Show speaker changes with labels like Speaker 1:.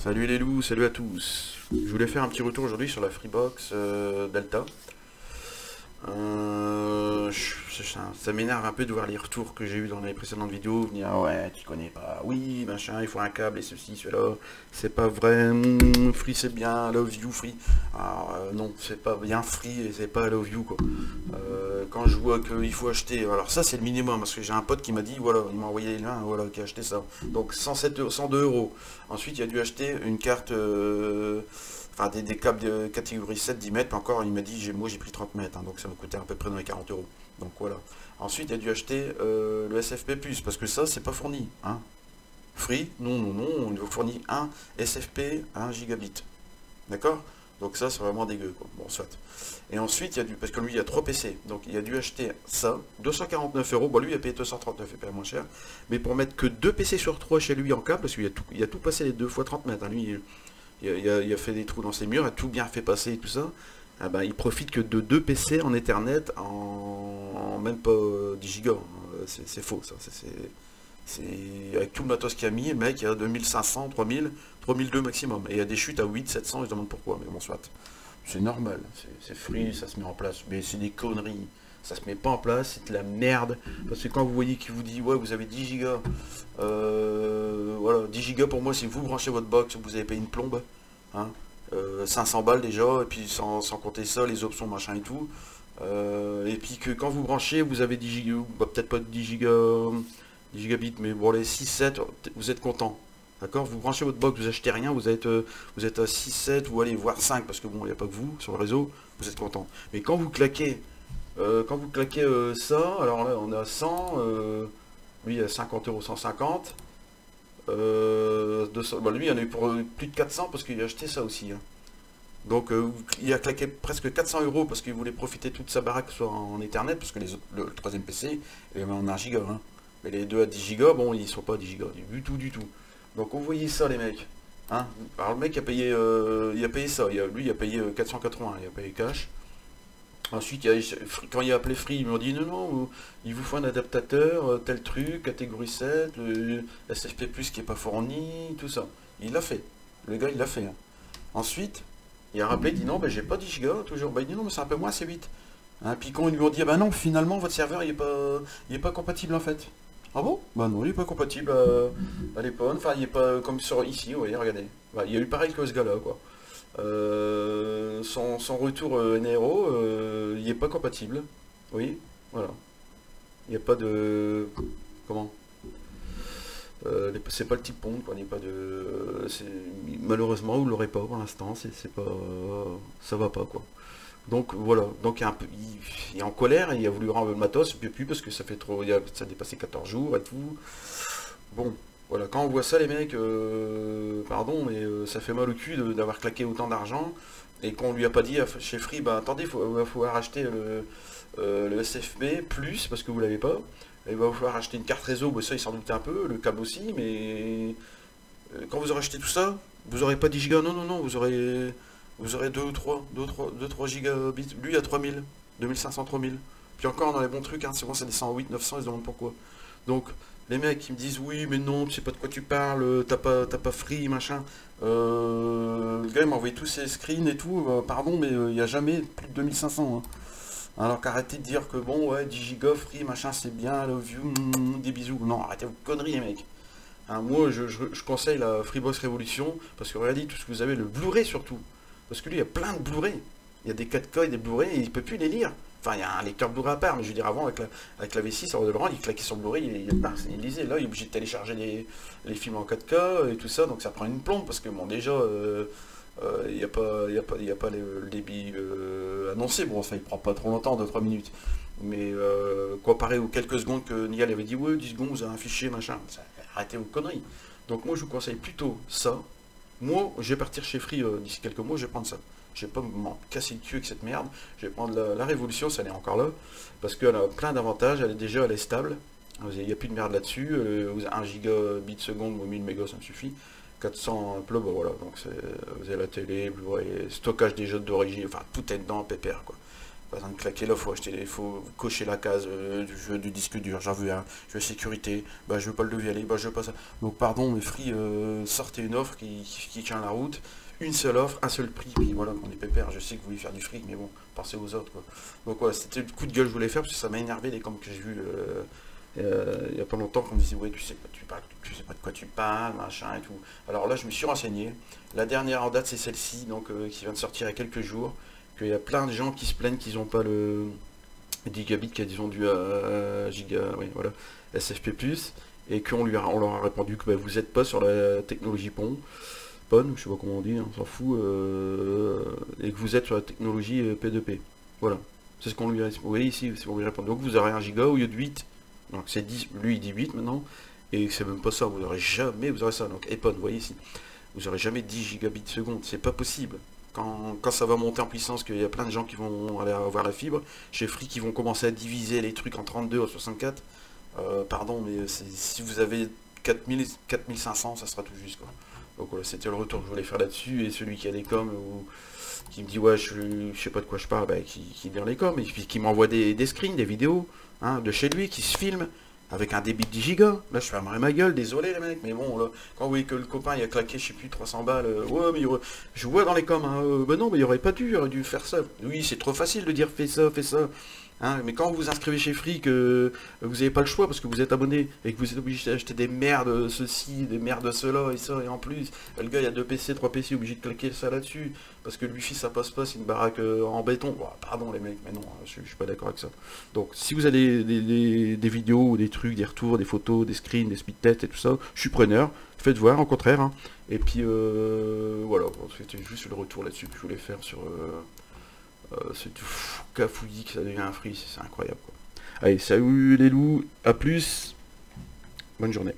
Speaker 1: Salut les loups, salut à tous. Je voulais faire un petit retour aujourd'hui sur la Freebox Delta. Ça m'énerve un peu de voir les retours que j'ai eu dans les précédentes vidéos. Venir, ah ouais, tu connais pas, oui, machin, il faut un câble et ceci, cela. C'est pas vrai, Free c'est bien, love you Free. Alors non, c'est pas bien Free et c'est pas love you quoi. Quand je vois qu'il faut acheter, alors ça c'est le minimum, parce que j'ai un pote qui m'a dit, voilà, il m'a envoyé les liens, voilà, qui a acheté ça. Donc 102 euros. Ensuite il a dû acheter une carte, enfin des câbles de catégorie 7, 10 mètres, encore il m'a dit, moi j'ai pris 30 mètres, hein, donc ça m'a coûté à peu près dans les 40 euros. Donc voilà. Ensuite il a dû acheter le SFP+, parce que ça c'est pas fourni. Hein. Free, non, non, non, on nous fournit un SFP, 1 gigabit. D'accord? Donc ça c'est vraiment dégueu quoi. Bon soit. Et ensuite il y a dû, parce que lui il y a 3 PC, donc il a dû acheter ça, 249 euros, bon lui il a payé 239, il paye moins cher, mais pour mettre que 2 PC sur 3 chez lui en câble, parce qu'il a tout passé les 2 fois 30 mètres, hein. Lui il a fait des trous dans ses murs, il a tout bien fait passer et tout ça, ah ben, il profite que de 2 PC en Ethernet en même pas 10 gigas, hein. C'est faux ça, avec tout le matos qu'il a mis, le mec il a 2500, 3000, 3002 maximum, et il y a des chutes à 8, 700, il se demande pourquoi, mais bon soit. C'est normal, c'est free, ça se met en place, mais c'est des conneries, ça se met pas en place, c'est de la merde, parce que quand vous voyez qu'il vous dit, ouais, vous avez 10 gigas, voilà, 10 gigas pour moi, si vous branchez votre box, vous avez payé une plombe, hein, 500 balles déjà, et puis sans compter ça, les options, machin et tout, et puis que quand vous branchez, vous avez 10 gigas, bah, peut-être pas 10 gigas, 10 gigabits, mais bon, les 6-7, vous êtes content. D'accord? Vous branchez votre box, vous achetez rien, vous êtes à 6, 7, vous allez voir 5, parce que bon, il n'y a pas que vous sur le réseau, vous êtes content. Mais quand vous claquez, ça, alors là on a 100, lui il a 50 euros, 150, 200, bah, lui il en a eu pour plus de 400 parce qu'il a acheté ça aussi. Hein. Donc il a claqué presque 400 euros parce qu'il voulait profiter toute sa baraque soit en Ethernet, parce que le troisième PC, il est en 1 giga. Hein. Mais les deux à 10 gigas, bon, ils sont pas à 10 gigas, du tout, du tout. Donc vous voyez ça les mecs. Hein, alors le mec a payé, ça, lui il a payé 480, il a payé cash. Ensuite, quand il a appelé Free, ils m'ont dit non, non, il vous faut un adaptateur, tel truc, catégorie 7, le SFP+, qui est pas fourni, tout ça. Il l'a fait. Le gars, il l'a fait. Hein. Ensuite, il a rappelé, il dit non, ben, j'ai pas 10 gigas, toujours. Ben, il dit non, mais c'est un peu moins, c'est 8. Hein, puis quand ils lui ont dit, ah ben non, finalement, votre serveur, il est pas compatible en fait. Ah bon? Bah non, il est pas compatible à l'épaule, enfin il est pas comme sur ici, vous voyez, regardez. Bah, il y a eu pareil que ce gars-là, quoi. Son retour NRO, il est pas compatible. Oui, voilà. Il n'y a pas de... Comment? C'est pas le type pont, quoi. Il n'y a pas de... Malheureusement, vous l'aurez pas pour l'instant, c'est pas... Ça va pas, quoi. Donc voilà, donc il est en colère, et il a voulu rendre le matos, puis plus parce que ça fait trop, ça a dépassé 14 jours et tout. Bon, voilà, quand on voit ça les mecs, pardon, mais ça fait mal au cul d'avoir claqué autant d'argent, et qu'on lui a pas dit chez Free, bah attendez, il va falloir acheter le SFP plus, parce que vous l'avez pas, et il va falloir acheter une carte réseau, bah, ça il s'en doutait un peu, le câble aussi, mais quand vous aurez acheté tout ça, vous aurez pas 10 gigas, non, non, non, vous aurez 2 ou 3 gigabits. Lui, il a 3000, 2500, 3000. Puis encore, dans les bons trucs, hein, souvent ça descend à 8, 900, ils se demandent pourquoi. Donc, les mecs, ils me disent, oui, mais non, tu sais pas de quoi tu parles, t'as pas free, machin. Le gars, il m'a envoyé tous ses screens et tout. Pardon, mais il n'y a jamais plus de 2500. Hein. Alors qu'arrêtez de dire que, bon, ouais, 10 gigas, free, machin, c'est bien, love you, des bisous. Non, arrêtez vos conneries, les mecs. Hein, moi, je conseille la Freebox Révolution, parce que regardez tout ce que vous avez, le Blu-ray surtout. Parce que lui, il y a plein de Blu-ray. Il y a des 4K et des Blu-ray et il ne peut plus les lire. Enfin, il y a un lecteur Blu-ray à part, mais je veux dire, avant, avec la V6, en Rodel il claquait sur le Blu-ray, il lisait. Là, il est obligé de télécharger les films en 4K et tout ça, donc ça prend une plombe, parce que, bon, déjà, il n'y a pas le débit annoncé. Bon, ça, il prend pas trop longtemps, 2-3 minutes. Mais comparé aux quelques secondes que Nial avait dit, ouais, 10 secondes, vous avez un fichier, machin, arrêtez vos conneries. Donc, moi, je vous conseille plutôt ça. Moi, je vais partir chez Free d'ici quelques mois, je vais prendre ça. Je vais pas m'en casser le cul avec cette merde. Je vais prendre la Révolution, ça elle est encore là. Parce qu'elle a plein d'avantages, elle est stable. Il n'y a plus de merde là-dessus. 1 gigabit seconde ou 1000 mégas, ça me suffit. 400 upload, bah voilà. Donc vous avez la télé, Blu-ray, stockage des jeux d'origine, enfin tout est dedans, pépère quoi. Pas besoin de claquer là, faut cocher la case du jeu du disque dur, j'en veux un, je veux sécurité, bah je veux pas le levier aller, bah je veux pas ça. Donc pardon, mais Free, sortez une offre qui tient la route, une seule offre, un seul prix, puis voilà, on est pépère, je sais que vous voulez faire du fric, mais bon, pensez aux autres quoi. Donc voilà, c'était le coup de gueule que je voulais faire, parce que ça m'a énervé les coms que j'ai vu il y a pas longtemps, qu'on me disait ouais tu sais pas de quoi tu parles, machin et tout. Alors là je me suis renseigné, la dernière en date c'est celle-ci, donc qui vient de sortir il y a quelques jours, qu'il y a plein de gens qui se plaignent qu'ils n'ont pas le gigabit qu'ils ont dû à giga, oui, voilà, SFP+, et on leur a répondu que bah, vous n'êtes pas sur la technologie PON, je sais pas comment on dit, hein, on s'en fout, et que vous êtes sur la technologie P2P. Voilà. C'est ce qu'on lui a répondu. Vous voyez ici, c'est on lui répond. Donc vous aurez un giga au lieu de 8. Donc c'est 10, lui il dit 8 maintenant, et c'est même pas ça, vous aurez ça. Donc EPON, vous voyez ici, vous aurez jamais 10 gigabits seconde, c'est pas possible. Quand ça va monter en puissance, qu'il y a plein de gens qui vont aller avoir la fibre, chez Free qui vont commencer à diviser les trucs en 32 ou 64, pardon, mais si vous avez 4500, ça sera tout juste quoi. Donc voilà, c'était le retour que je voulais faire là-dessus, et celui qui a des coms, ou qui me dit ouais je sais pas de quoi je parle, bah, qui lit les coms, et puis qui m'envoie des screens, des vidéos, hein, de chez lui, qui se filme, avec un débit de 10 gigas. Là je fermerai ma gueule, désolé les mecs, mais bon là, quand vous voyez que le copain il a claqué je sais plus 300 balles, ouais mais je vois dans les coms, hein, bah non mais il aurait pas dû, il aurait dû faire ça. Oui c'est trop facile de dire fais ça. Hein, mais quand vous vous inscrivez chez Free, que vous n'avez pas le choix parce que vous êtes abonné et que vous êtes obligé d'acheter des merdes ceci, des merdes cela et ça, et en plus, le gars il y a 2 PC, 3 PC, obligé de claquer ça là-dessus parce que le wifi ça passe pas, c'est une baraque en béton. Bon, pardon les mecs, mais non, je suis pas d'accord avec ça. Donc si vous avez des vidéos ou des trucs, des retours, des photos, des screens, des speed tests et tout ça, je suis preneur, faites voir, au contraire. Hein. Et puis voilà, bon, c'était juste le retour là-dessus que je voulais faire sur. C'est tout cafouillis que ça devient un Free, c'est incroyable quoi. Allez, salut les loups, à plus, bonne journée.